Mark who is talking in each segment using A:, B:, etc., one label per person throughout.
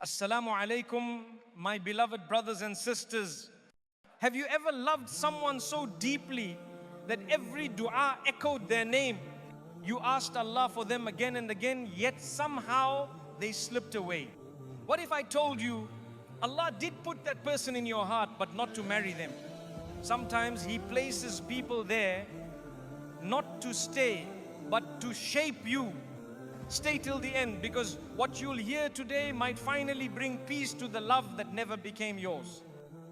A: Assalamu alaikum, my beloved brothers and sisters. Have you ever loved someone so deeply that every dua echoed their name? You asked Allah for them again and again, yet somehow they slipped away. What if I told you Allah did put that person in your heart, but not to marry them? Sometimes He places people there not to stay, but to shape you. Stay till the end, because what you'll hear today might finally bring peace to the love that never became yours.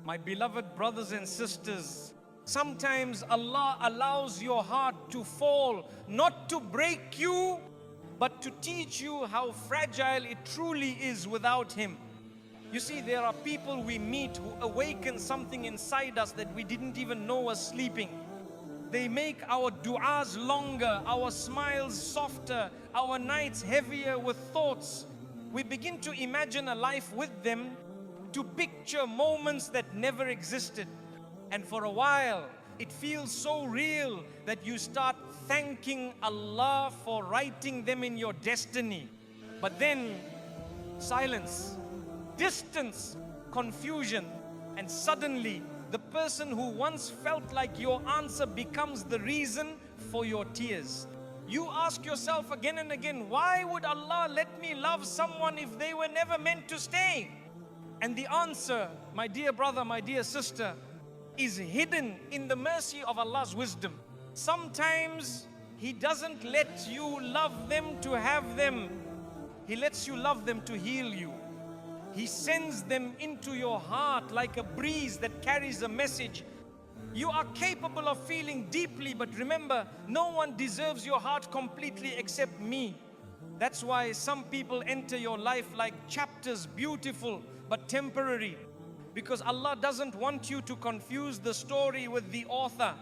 A: My beloved brothers and sisters, sometimes Allah allows your heart to fall, not to break you, but to teach you how fragile it truly is without Him. You see, there are people we meet who awaken something inside us that we didn't even know was sleeping. They make our du'as longer, our smiles softer, our nights heavier with thoughts. We begin to imagine a life with them, to picture moments that never existed. And for a while, it feels so real that you start thanking Allah for writing them in your destiny. But then, silence, distance, confusion, and suddenly, the person who once felt like your answer becomes the reason for your tears. You ask yourself again and again, why would Allah let me love someone if they were never meant to stay? And the answer, my dear brother, my dear sister, is hidden in the mercy of Allah's wisdom. Sometimes He doesn't let you love them to have them. He lets you love them to heal you. He sends them into your heart like a breeze that carries a message. You are capable of feeling deeply, but remember, no one deserves your heart completely except me. That's why some people enter your life like chapters, beautiful but temporary, because Allah doesn't want you to confuse the story with the author.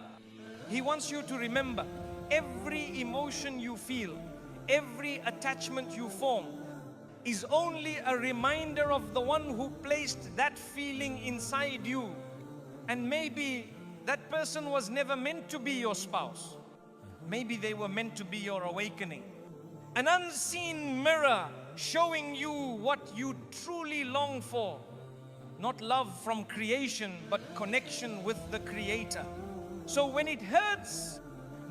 A: He wants you to remember, every emotion you feel, every attachment you form, is only a reminder of the one who placed that feeling inside you. And maybe that person was never meant to be your spouse. Maybe they were meant to be your awakening. An unseen mirror showing you what you truly long for. Not love from creation, but connection with the Creator. So when it hurts,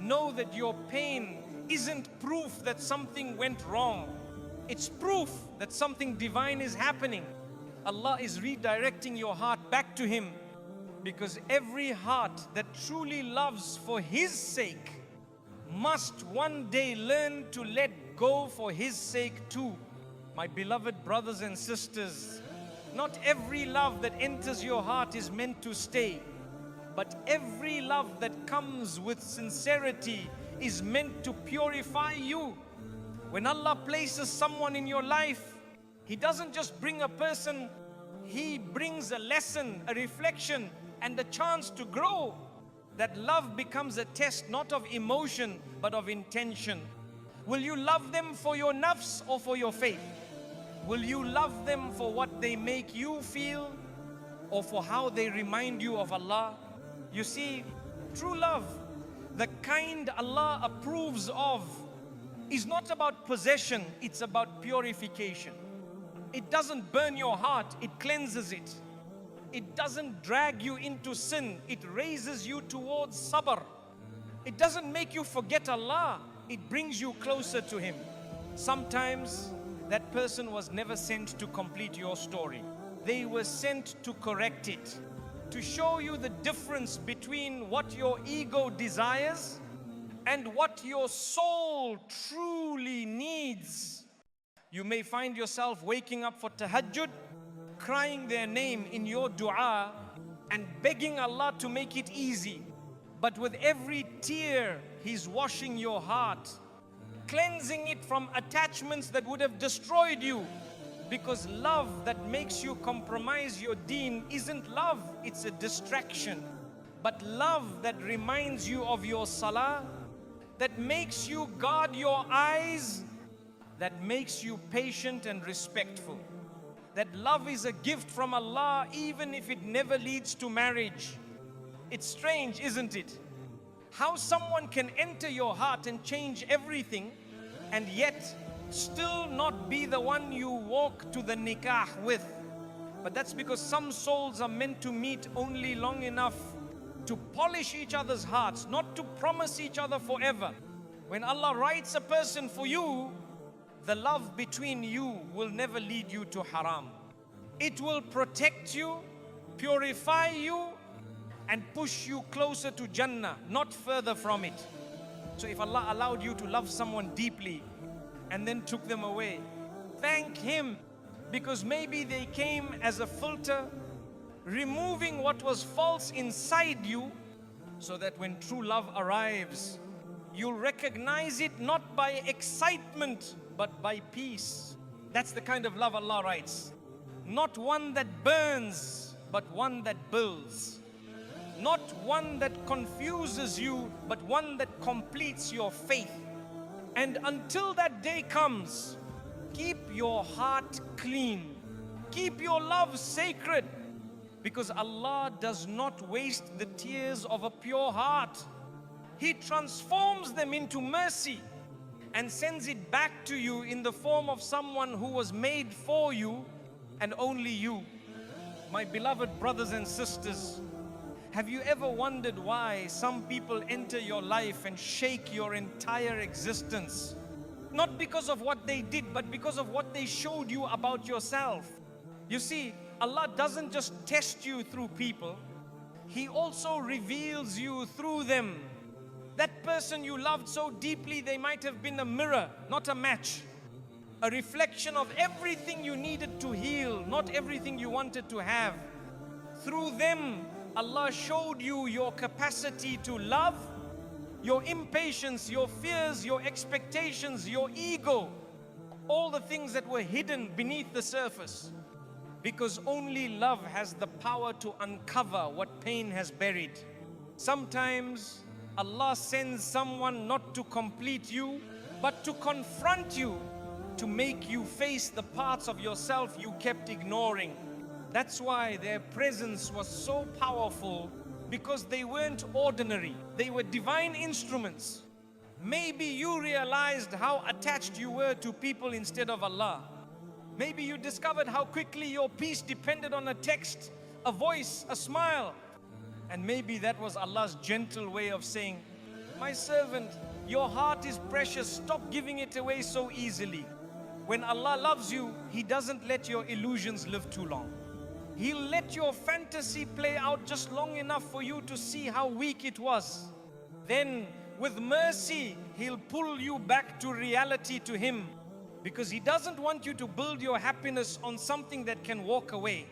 A: know that your pain isn't proof that something went wrong. It's proof that something divine is happening. Allah is redirecting your heart back to Him, because every heart that truly loves for His sake must one day learn to let go for His sake too. My beloved brothers and sisters, not every love that enters your heart is meant to stay, but every love that comes with sincerity is meant to purify you. When Allah places someone in your life, He doesn't just bring a person, He brings a lesson, a reflection, and a chance to grow. That love becomes a test not of emotion, but of intention. Will you love them for your nafs or for your faith? Will you love them for what they make you feel, or for how they remind you of Allah? You see, true love, the kind Allah approves of, is not about possession, it's about purification. It doesn't burn your heart, it cleanses it. It doesn't drag you into sin, it raises you towards sabr. It doesn't make you forget Allah, it brings you closer to Him. Sometimes that person was never sent to complete your story. They were sent to correct it, to show you the difference between what your ego desires and what your soul truly needs. You may find yourself waking up for tahajjud, crying their name in your dua and begging Allah to make it easy. But with every tear, He's washing your heart, cleansing it from attachments that would have destroyed you. Because love that makes you compromise your deen isn't love, it's a distraction. But love that reminds you of your salah, that makes you guard your eyes, that makes you patient and respectful. That love is a gift from Allah, even if it never leads to marriage. It's strange, isn't it? How someone can enter your heart and change everything, and yet still not be the one you walk to the nikah with. But that's because some souls are meant to meet only long enough to polish each other's hearts, not to promise each other forever. When Allah writes a person for you, the love between you will never lead you to haram. It will protect you, purify you, and push you closer to Jannah, not further from it. So if Allah allowed you to love someone deeply and then took them away, thank Him, because maybe they came as a filter, removing what was false inside you, so that when true love arrives, you'll recognize it not by excitement, but by peace. That's the kind of love Allah writes. Not one that burns, but one that builds. Not one that confuses you, but one that completes your faith. And until that day comes, keep your heart clean. Keep your love sacred, because Allah does not waste the tears of a pure heart. He transforms them into mercy and sends it back to you in the form of someone who was made for you and only you. My beloved brothers and sisters, have you ever wondered why some people enter your life and shake your entire existence? Not because of what they did, but because of what they showed you about yourself. You see, Allah doesn't just test you through people, He also reveals you through them. That person you loved so deeply, they might have been a mirror, not a match. A reflection of everything you needed to heal, not everything you wanted to have. Through them, Allah showed you your capacity to love, your impatience, your fears, your expectations, your ego, all the things that were hidden beneath the surface. Because only love has the power to uncover what pain has buried. Sometimes Allah sends someone not to complete you, but to confront you, to make you face the parts of yourself you kept ignoring. That's why their presence was so powerful, because they weren't ordinary. They were divine instruments. Maybe you realized how attached you were to people instead of Allah. Maybe you discovered how quickly your peace depended on a text, a voice, a smile. And maybe that was Allah's gentle way of saying, my servant, your heart is precious, stop giving it away so easily. When Allah loves you, He doesn't let your illusions live too long. He'll let your fantasy play out just long enough for you to see how weak it was. Then, with mercy, He'll pull you back to reality, to Him. Because He doesn't want you to build your happiness on something that can walk away.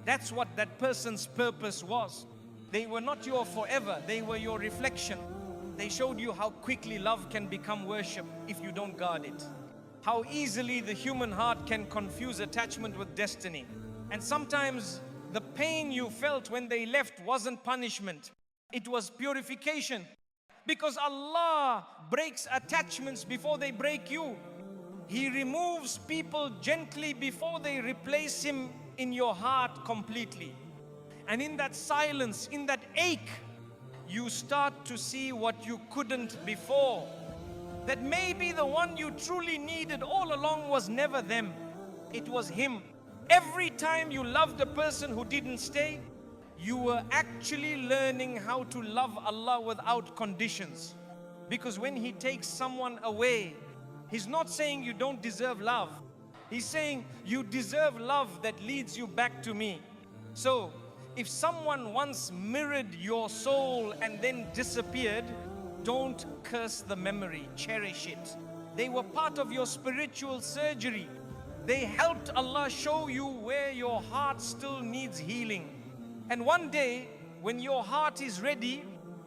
A: That's what that person's purpose was. They were not your forever, they were your reflection. They showed you how quickly love can become worship if you don't guard it. How easily the human heart can confuse attachment with destiny. And sometimes the pain you felt when they left wasn't punishment, it was purification. Because Allah breaks attachments before they break you. He removes people gently before they replace Him in your heart completely. And in that silence, in that ache, you start to see what you couldn't before. That maybe the one you truly needed all along was never them, it was Him. Every time you loved a person who didn't stay, you were actually learning how to love Allah without conditions. Because when He takes someone away, He's not saying you don't deserve love. He's saying you deserve love that leads you back to me. So, if someone once mirrored your soul and then disappeared, don't curse the memory, cherish it. They were part of your spiritual surgery. They helped Allah show you where your heart still needs healing. And one day, when your heart is ready,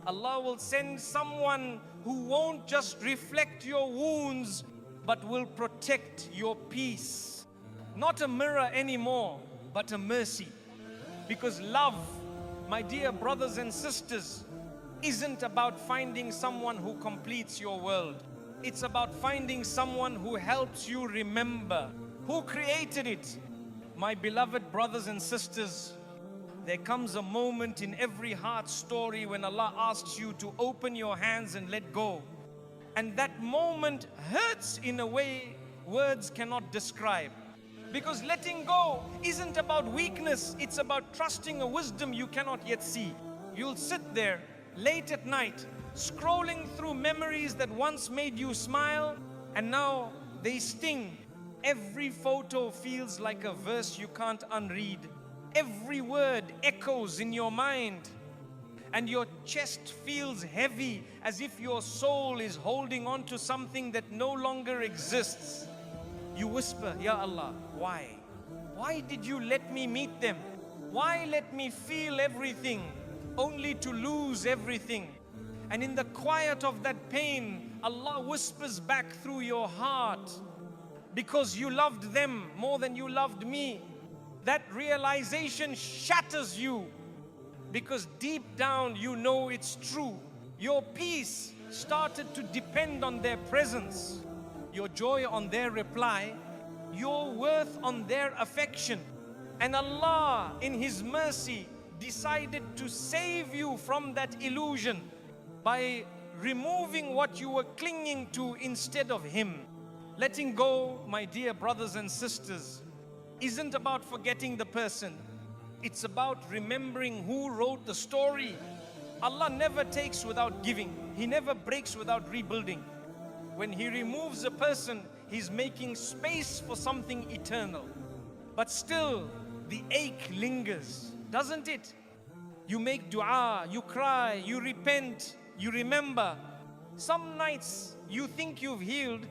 A: Allah will send someone who won't just reflect your wounds, but will protect your peace. Not a mirror anymore, but a mercy. Because love, my dear brothers and sisters, isn't about finding someone who completes your world. It's about finding someone who helps you remember who created it. My beloved brothers and sisters, there comes a moment in every heart story when Allah asks you to open your hands and let go. And that moment hurts in a way words cannot describe. Because letting go isn't about weakness, it's about trusting a wisdom you cannot yet see. You'll sit there late at night, scrolling through memories that once made you smile, and now they sting. Every photo feels like a verse you can't unread. Every word echoes in your mind, and your chest feels heavy as if your soul is holding on to something that no longer exists. You whisper, Ya Allah, why? Why did you let me meet them? Why let me feel everything only to lose everything? And in the quiet of that pain, Allah whispers back through your heart, because you loved them more than you loved me. That realization shatters you, because deep down you know it's true. Your peace started to depend on their presence, your joy on their reply, your worth on their affection. And Allah, in His mercy, decided to save you from that illusion by removing what you were clinging to instead of Him. Letting go, my dear brothers and sisters, isn't about forgetting the person. It's about remembering who wrote the story. Allah never takes without giving. He never breaks without rebuilding. When He removes a person, He's making space for something eternal. But still, the ache lingers, doesn't it? You make dua, you cry, you repent, you remember. Some nights you think you've healed,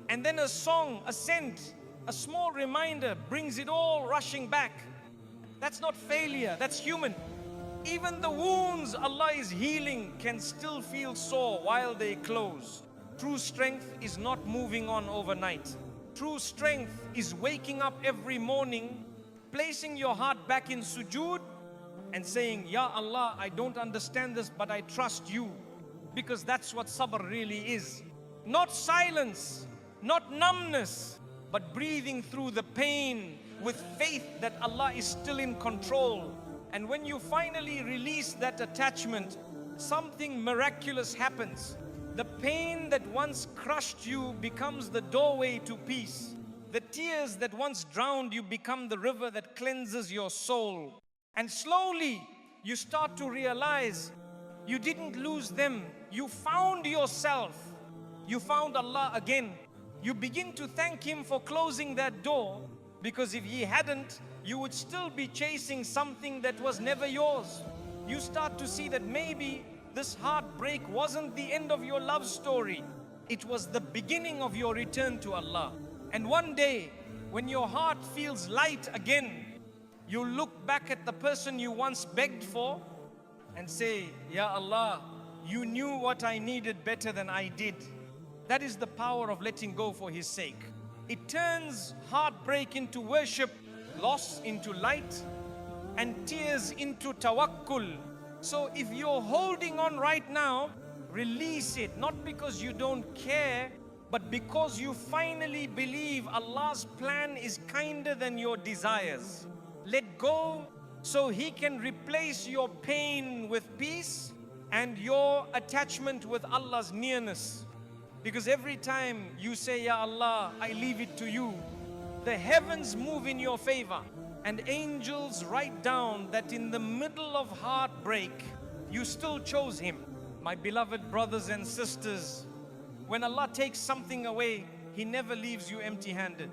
A: and then a song, a scent, a small reminder brings it all rushing back. That's not failure, that's human. Even the wounds Allah is healing can still feel sore while they close. True strength is not moving on overnight. True strength is waking up every morning, placing your heart back in sujood and saying, Ya Allah, I don't understand this, but I trust you. Because that's what sabr really is. Not silence, not numbness, but breathing through the pain with faith that Allah is still in control. And when you finally release that attachment, something miraculous happens. The pain that once crushed you becomes the doorway to peace. The tears that once drowned you become the river that cleanses your soul. And slowly you start to realize you didn't lose them. You found yourself. You found Allah again. You begin to thank Him for closing that door, because if He hadn't, you would still be chasing something that was never yours. You start to see that maybe this heartbreak wasn't the end of your love story. It was the beginning of your return to Allah. And one day, when your heart feels light again, you look back at the person you once begged for and say, Ya Allah, you knew what I needed better than I did. That is the power of letting go for His sake. It turns heartbreak into worship, loss into light, and tears into tawakkul. So if you're holding on right now, release it, not because you don't care, but because you finally believe Allah's plan is kinder than your desires. Let go so He can replace your pain with peace and your attachment with Allah's nearness. Because every time you say, Ya Allah, I leave it to you, the heavens move in your favor, and angels write down that in the middle of heartbreak, you still chose Him. My beloved brothers and sisters, when Allah takes something away, He never leaves you empty-handed.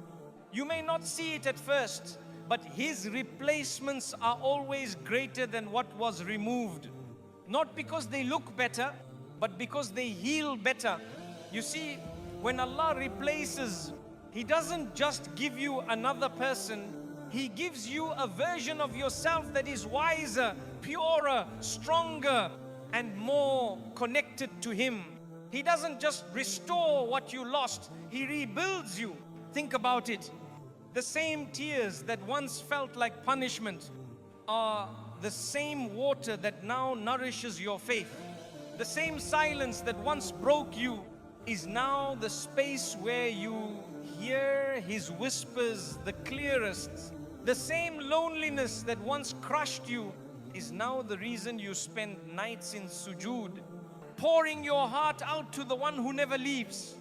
A: You may not see it at first, but His replacements are always greater than what was removed. Not because they look better, but because they heal better. You see, when Allah replaces, He doesn't just give you another person, He gives you a version of yourself that is wiser, purer, stronger, and more connected to Him. He doesn't just restore what you lost, He rebuilds you. Think about it. The same tears that once felt like punishment are the same water that now nourishes your faith. The same silence that once broke you is now the space where you hear His whispers the clearest. The same loneliness that once crushed you is now the reason you spend nights in sujood, pouring your heart out to the one who never leaves.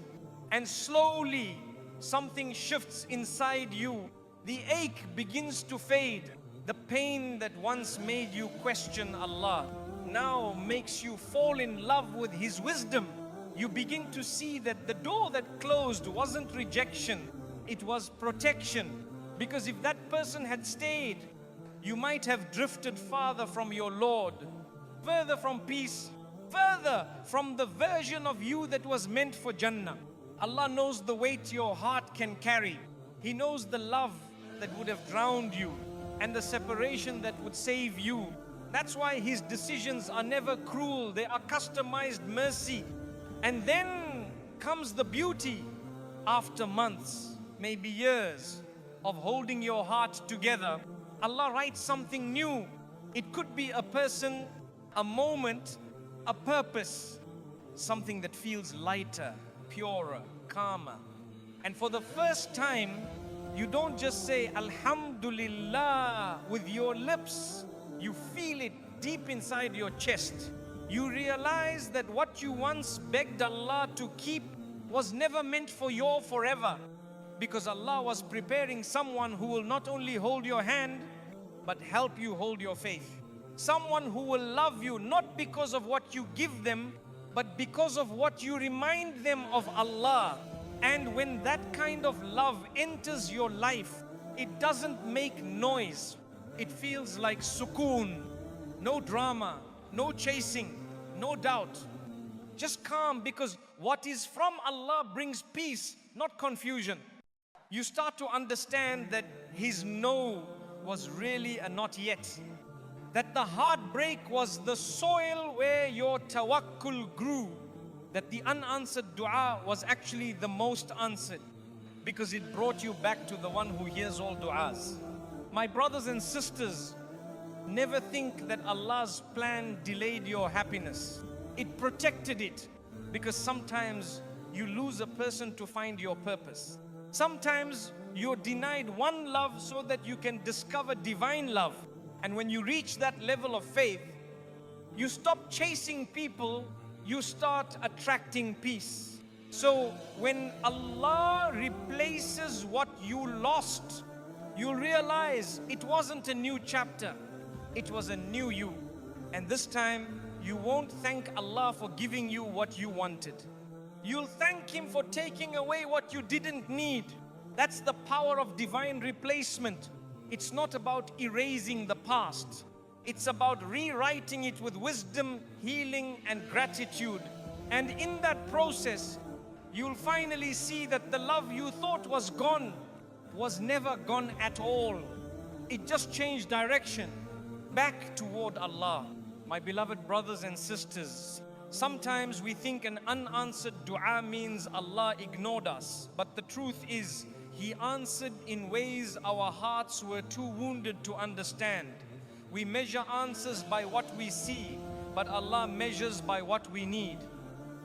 A: And slowly something shifts inside you. The ache begins to fade. The pain that once made you question Allah now makes you fall in love with His wisdom. You begin to see that the door that closed wasn't rejection, it was protection. Because if that person had stayed, you might have drifted farther from your Lord, further from peace, further from the version of you that was meant for Jannah. Allah knows the weight your heart can carry. He knows the love that would have drowned you and the separation that would save you. That's why His decisions are never cruel, they are customized mercy. And then comes the beauty. After months, maybe years of holding your heart together, Allah writes something new. It could be a person, a moment, a purpose, something that feels lighter, purer, calmer. And for the first time, you don't just say Alhamdulillah with your lips. You feel it deep inside your chest. You realize that what you once begged Allah to keep was never meant for your forever. Because Allah was preparing someone who will not only hold your hand, but help you hold your faith. Someone who will love you not because of what you give them, but because of what you remind them of Allah. And when that kind of love enters your life, it doesn't make noise. It feels like sukoon. No drama, no chasing, no doubt. Just calm, because what is from Allah brings peace, not confusion. You start to understand that His no was really a not yet. That the heartbreak was the soil where your tawakkul grew. That the unanswered dua was actually the most answered, because it brought you back to the one who hears all du'as. My brothers and sisters, never think that Allah's plan delayed your happiness. It protected it, because sometimes you lose a person to find your purpose. Sometimes you're denied one love so that you can discover divine love. And when you reach that level of faith, you stop chasing people, you start attracting peace. So when Allah replaces what you lost, you'll realize it wasn't a new chapter, it was a new you. And this time, you won't thank Allah for giving you what you wanted. You'll thank Him for taking away what you didn't need. That's the power of divine replacement. It's not about erasing the past. It's about rewriting it with wisdom, healing, and gratitude. And in that process, you'll finally see that the love you thought was gone was never gone at all. It just changed direction, back toward Allah. My beloved brothers and sisters, sometimes we think an unanswered dua means Allah ignored us. But the truth is, He answered in ways our hearts were too wounded to understand. We measure answers by what we see, but Allah measures by what we need.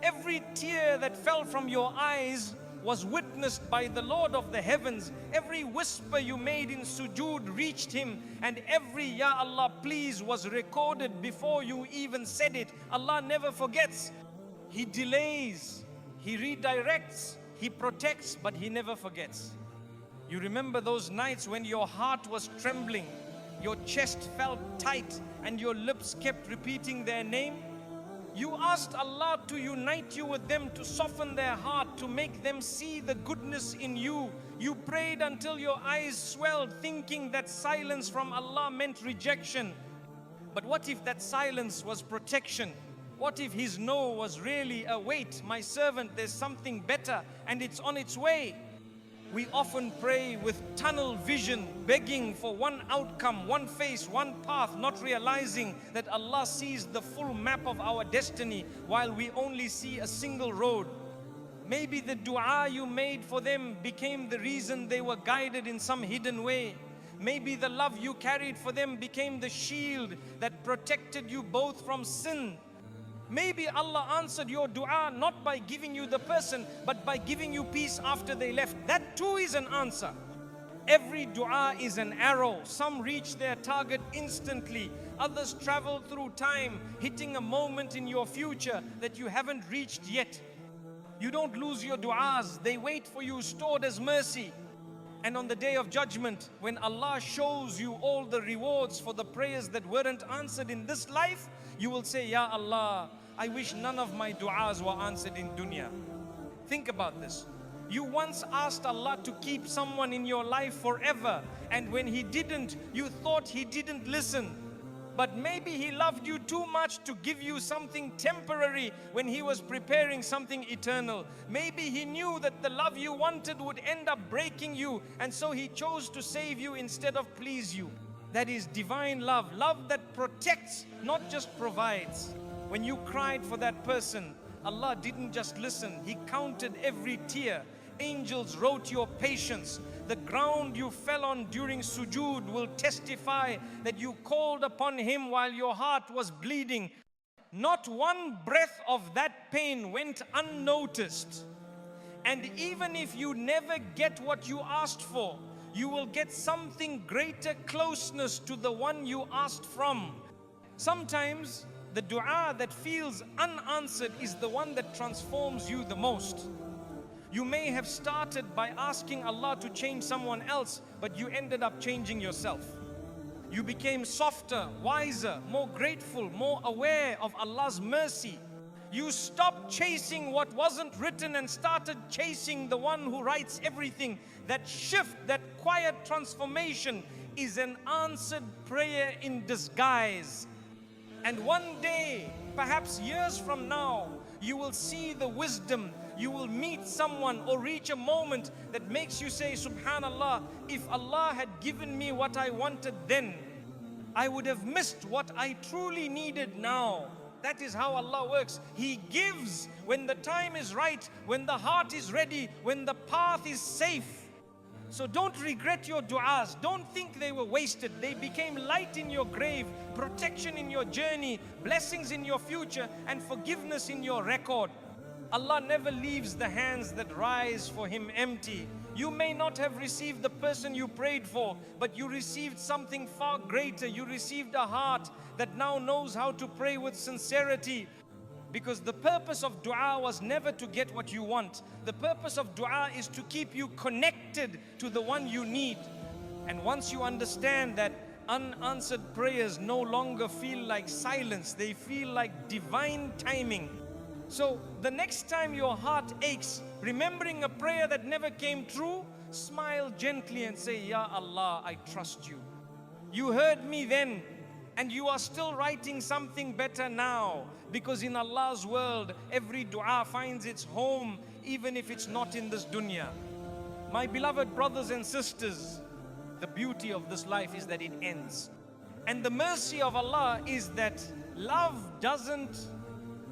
A: Every tear that fell from your eyes was witnessed by the Lord of the heavens. Every whisper you made in sujood reached Him, and every Ya Allah please was recorded before you even said it. Allah never forgets. He delays, He redirects, He protects, but He never forgets. You remember those nights when your heart was trembling, your chest felt tight, and your lips kept repeating their name? You asked Allah to unite you with them, to soften their heart, to make them see the goodness in you. You prayed until your eyes swelled, thinking that silence from Allah meant rejection. But what if that silence was protection? What if His no was really a wait, my servant, there's something better and it's on its way? We often pray with tunnel vision, begging for one outcome, one face, one path, not realizing that Allah sees the full map of our destiny while we only see a single road. Maybe the dua you made for them became the reason they were guided in some hidden way. Maybe the love you carried for them became the shield that protected you both from sin. Maybe Allah answered your dua not by giving you the person, but by giving you peace after they left. That too is an answer. Every dua is an arrow. Some reach their target instantly. Others travel through time, hitting a moment in your future that you haven't reached yet. You don't lose your du'as. They wait for you stored as mercy. And on the day of judgment, when Allah shows you all the rewards for the prayers that weren't answered in this life, you will say, Ya Allah, I wish none of my du'as were answered in dunya. Think about this. You once asked Allah to keep someone in your life forever, and when He didn't, you thought He didn't listen. But maybe He loved you too much to give you something temporary when He was preparing something eternal. Maybe He knew that the love you wanted would end up breaking you, and so He chose to save you instead of please you. That is divine love, love that protects, not just provides. When you cried for that person, Allah didn't just listen, He counted every tear. Angels wrote your patience. The ground you fell on during sujood will testify that you called upon Him while your heart was bleeding. Not one breath of that pain went unnoticed. And even if you never get what you asked for, you will get something greater closeness to the one you asked from. Sometimes the dua that feels unanswered is the one that transforms you the most. You may have started by asking Allah to change someone else, but you ended up changing yourself. You became softer, wiser, more grateful, more aware of Allah's mercy. You stopped chasing what wasn't written and started chasing the one who writes everything. That shift, that quiet transformation is an answered prayer in disguise. And one day, perhaps years from now, you will see the wisdom. You will meet someone or reach a moment that makes you say, Subhanallah, if Allah had given me what I wanted then, I would have missed what I truly needed now. That is how Allah works. He gives when the time is right, when the heart is ready, when the path is safe. So don't regret your du'as. Don't think they were wasted. They became light in your grave, protection in your journey, blessings in your future, and forgiveness in your record. Allah never leaves the hands that rise for Him empty. You may not have received the person you prayed for, but you received something far greater. You received a heart that now knows how to pray with sincerity. Because the purpose of dua was never to get what you want. The purpose of dua is to keep you connected to the one you need. And once you understand that unanswered prayers no longer feel like silence, they feel like divine timing. So the next time your heart aches, remembering a prayer that never came true, smile gently and say, Ya Allah, I trust you. You heard me then, and you are still writing something better now. Because in Allah's world, every dua finds its home, even if it's not in this dunya. My beloved brothers and sisters, the beauty of this life is that it ends. And the mercy of Allah is that love doesn't,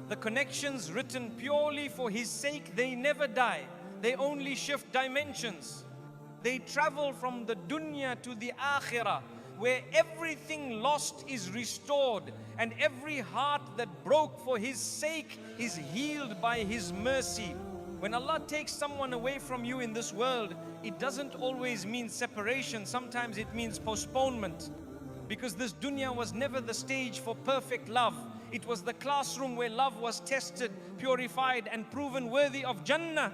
A: the connections written purely for His sake, they never die. They only shift dimensions. They travel from the dunya to the akhirah, where everything lost is restored, and every heart that broke for His sake is healed by His mercy. When Allah takes someone away from you in this world, it doesn't always mean separation. Sometimes it means postponement. Because this dunya was never the stage for perfect love. It was the classroom where love was tested, purified, and proven worthy of Jannah.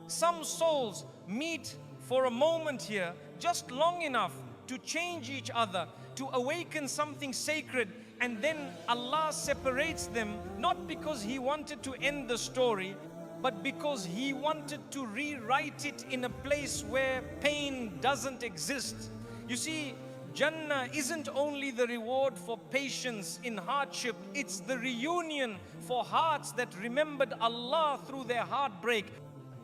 A: Some souls meet for a moment here, just long enough to change each other, to awaken something sacred, and then Allah separates them, not because He wanted to end the story, but because He wanted to rewrite it in a place where pain doesn't exist. You see, Jannah isn't only the reward for patience in hardship, it's the reunion for hearts that remembered Allah through their heartbreak.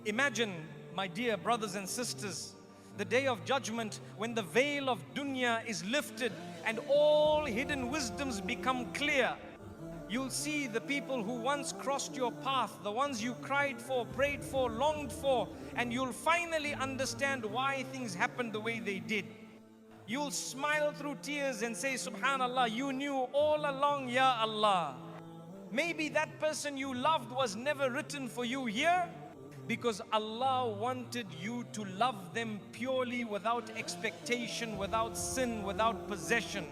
A: Imagine, my dear brothers and sisters, the day of judgment when the veil of dunya is lifted and all hidden wisdoms become clear. You'll see the people who once crossed your path, the ones you cried for, prayed for, longed for, and you'll finally understand why things happened the way they did. You'll smile through tears and say, Subhanallah, you knew all along, Ya Allah. Maybe that person you loved was never written for you here, because Allah wanted you to love them purely, without expectation, without sin, without possession.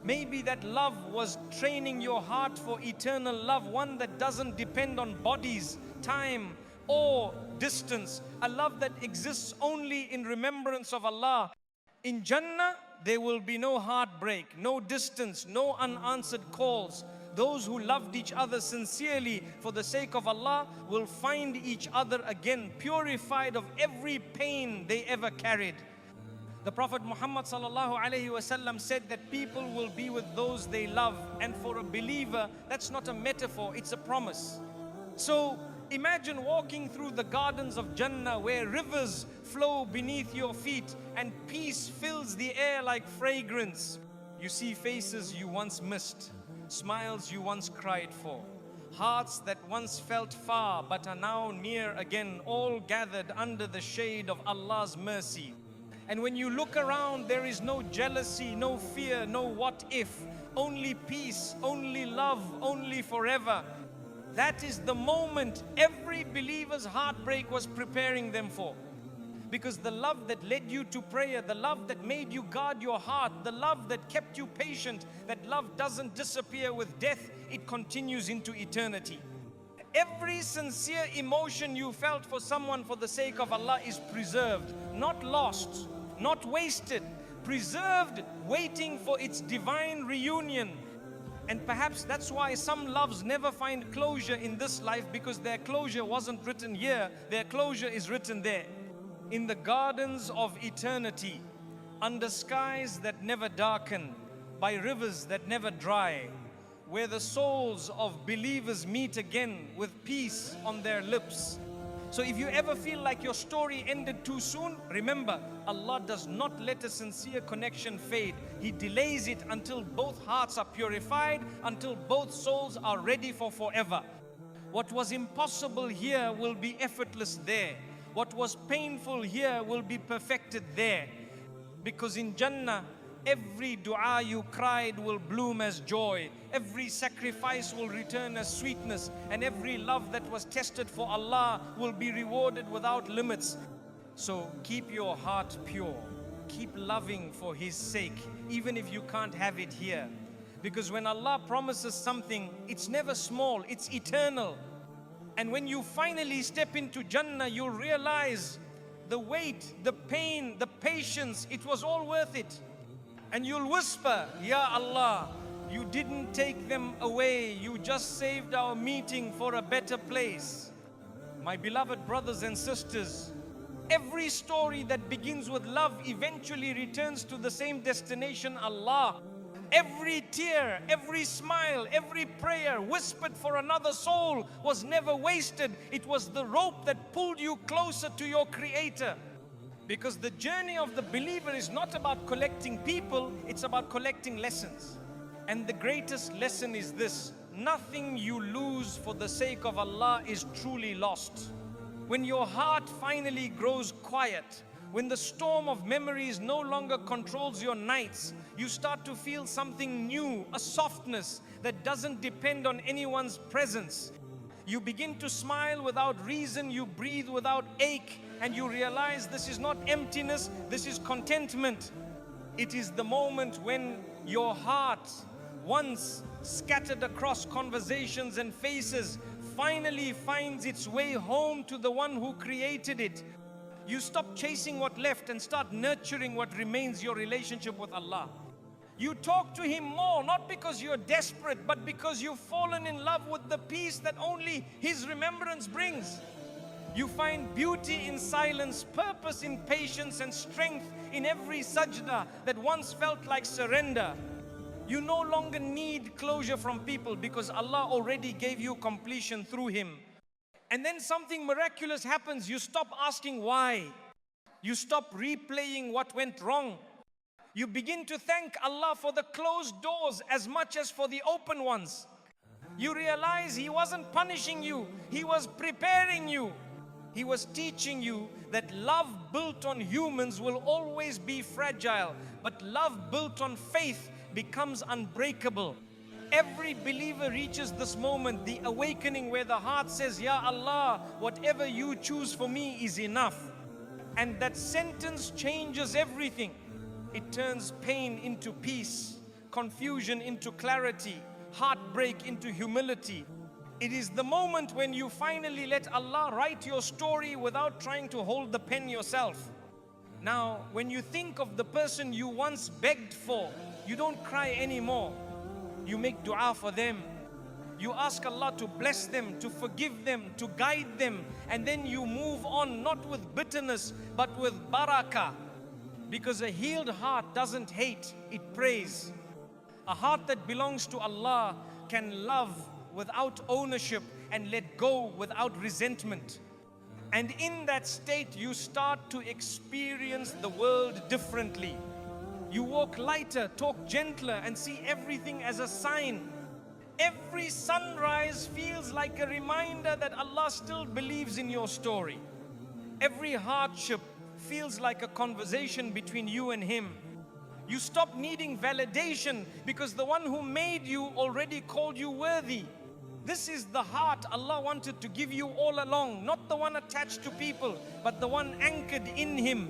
A: Maybe that love was training your heart for eternal love, one that doesn't depend on bodies, time, or distance, a love that exists only in remembrance of Allah. In Jannah, there will be no heartbreak, no distance, no unanswered calls. Those who loved each other sincerely for the sake of Allah will find each other again, purified of every pain they ever carried. The Prophet Muhammad sallallahu alaihi wasallam said that people will be with those they love, and for a believer, that's not a metaphor, it's a promise. So imagine walking through the gardens of Jannah where rivers flow beneath your feet and peace fills the air like fragrance. You see faces you once missed, smiles you once cried for, hearts that once felt far but are now near again, all gathered under the shade of Allah's mercy. And when you look around, there is no jealousy, no fear, no what if, only peace, only love, only forever. That is the moment every believer's heartbreak was preparing them for. Because the love that led you to prayer, the love that made you guard your heart, the love that kept you patient, that love doesn't disappear with death, it continues into eternity. Every sincere emotion you felt for someone for the sake of Allah is preserved, not lost, not wasted, preserved, waiting for its divine reunion. And perhaps that's why some loves never find closure in this life, because their closure wasn't written here, their closure is written there. In the gardens of eternity, under skies that never darken, by rivers that never dry, where the souls of believers meet again with peace on their lips. So if you ever feel like your story ended too soon, remember, Allah does not let a sincere connection fade. He delays it until both hearts are purified, until both souls are ready for forever. What was impossible here will be effortless there. What was painful here will be perfected there. Because in Jannah, every dua you cried will bloom as joy. Every sacrifice will return as sweetness. And every love that was tested for Allah will be rewarded without limits. So keep your heart pure. Keep loving for His sake, even if you can't have it here. Because when Allah promises something, it's never small, it's eternal. And when you finally step into Jannah, you'll realize the weight, the pain, the patience, it was all worth it. And you'll whisper, Ya Allah, you didn't take them away, you just saved our meeting for a better place. My beloved brothers and sisters, every story that begins with love eventually returns to the same destination, Allah. Every tear, every smile, every prayer whispered for another soul was never wasted. It was the rope that pulled you closer to your Creator. Because the journey of the believer is not about collecting people, it's about collecting lessons. And the greatest lesson is this: nothing you lose for the sake of Allah is truly lost. When your heart finally grows quiet, when the storm of memories no longer controls your nights, you start to feel something new, a softness that doesn't depend on anyone's presence. You begin to smile without reason, you breathe without ache, and you realize this is not emptiness, this is contentment. It is the moment when your heart, once scattered across conversations and faces, finally finds its way home to the one who created it. You stop chasing what left and start nurturing what remains, your relationship with Allah. You talk to Him more, not because you're desperate, but because you've fallen in love with the peace that only His remembrance brings. You find beauty in silence, purpose in patience, and strength in every sajda that once felt like surrender. You no longer need closure from people because Allah already gave you completion through Him. And then something miraculous happens. You stop asking why. You stop replaying what went wrong. You begin to thank Allah for the closed doors as much as for the open ones. You realize He wasn't punishing you, He was preparing you. He was teaching you that love built on humans will always be fragile, but love built on faith becomes unbreakable. Every believer reaches this moment, the awakening where the heart says, Ya Allah, whatever you choose for me is enough. And that sentence changes everything. It turns pain into peace, confusion into clarity, heartbreak into humility. It is the moment when you finally let Allah write your story without trying to hold the pen yourself. Now, when you think of the person you once begged for, you don't cry anymore. You make dua for them. You ask Allah to bless them, to forgive them, to guide them, and then you move on, not with bitterness, but with barakah. Because a healed heart doesn't hate, it prays. A heart that belongs to Allah can love without ownership and let go without resentment. And in that state, you start to experience the world differently. You walk lighter, talk gentler, and see everything as a sign. Every sunrise feels like a reminder that Allah still believes in your story. Every hardship feels like a conversation between you and Him. You stop needing validation because the one who made you already called you worthy. This is the heart Allah wanted to give you all along, not the one attached to people, but the one anchored in Him.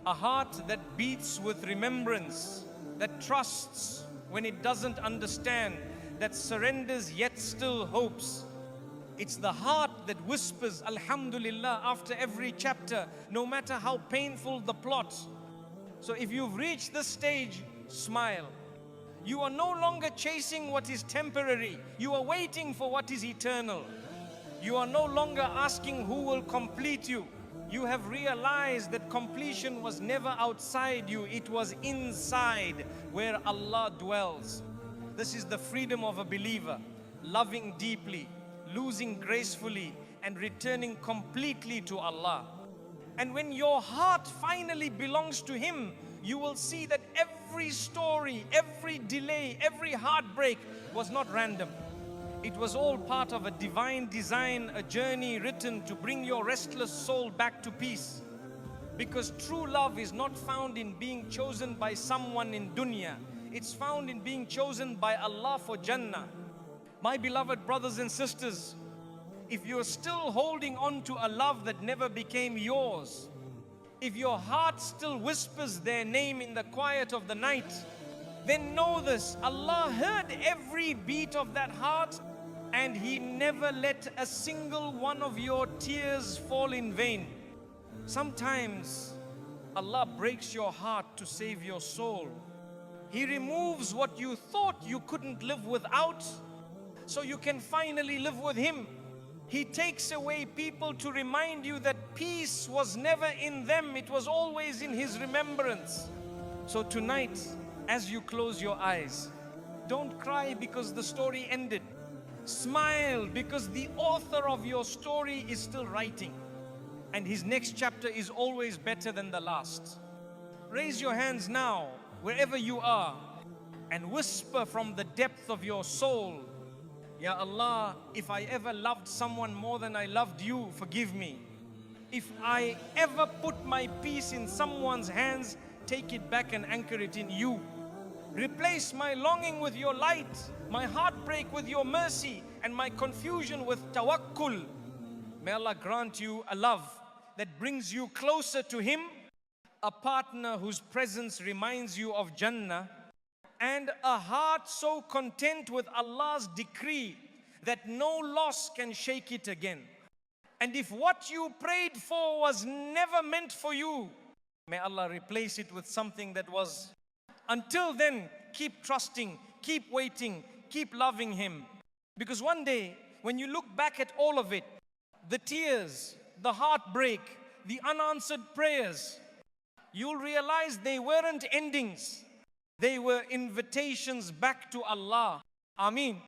A: A heart that beats with remembrance, that trusts when it doesn't understand, that surrenders yet still hopes. It's the heart that whispers Alhamdulillah after every chapter, no matter how painful the plot. So if you've reached this stage, smile. You are no longer chasing what is temporary. You are waiting for what is eternal. You are no longer asking who will complete you. You have realized that completion was never outside you, it was inside where Allah dwells. This is the freedom of a believer, loving deeply, losing gracefully, and returning completely to Allah. And when your heart finally belongs to Him, you will see that every story, every delay, every heartbreak was not random. It was all part of a divine design, a journey written to bring your restless soul back to peace. Because true love is not found in being chosen by someone in dunya. It's found in being chosen by Allah for Jannah. My beloved brothers and sisters, if you're still holding on to a love that never became yours, if your heart still whispers their name in the quiet of the night, then know this, Allah heard every beat of that heart and He never let a single one of your tears fall in vain. Sometimes Allah breaks your heart to save your soul. He removes what you thought you couldn't live without, so you can finally live with Him. He takes away people to remind you that peace was never in them, it was always in His remembrance. So tonight, as you close your eyes, don't cry because the story ended. Smile because the author of your story is still writing, and his next chapter is always better than the last. Raise your hands now, wherever you are, and whisper from the depth of your soul, Ya Allah, if I ever loved someone more than I loved you, forgive me. If I ever put my peace in someone's hands, take it back and anchor it in you. Replace my longing with your light, my heartbreak with your mercy, and my confusion with tawakkul. May Allah grant you a love that brings you closer to Him, a partner whose presence reminds you of Jannah, and a heart so content with Allah's decree that no loss can shake it again. And if what you prayed for was never meant for you, may Allah replace it with something that was. Until then, keep trusting, keep waiting, keep loving Him. Because one day, when you look back at all of it, the tears, the heartbreak, the unanswered prayers, you'll realize they weren't endings. They were invitations back to Allah. Ameen.